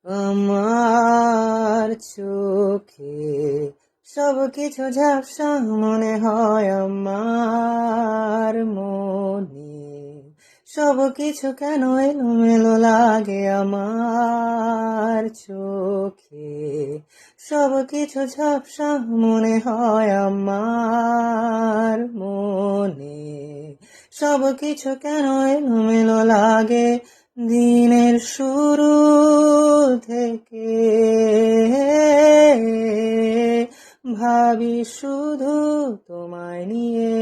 আমার চোখে সবকিছু ঝাপসা মনে হয়, আমার মনে সবকিছু কেন এলোমেলো লাগে। আমার চোখে সবকিছু ঝাপসা মনে হয়, আমার মনে সবকিছু কেন এলোমেলো লাগে। দিনের শুরু থেকে ভাবি শুধু তোমায় নিয়ে,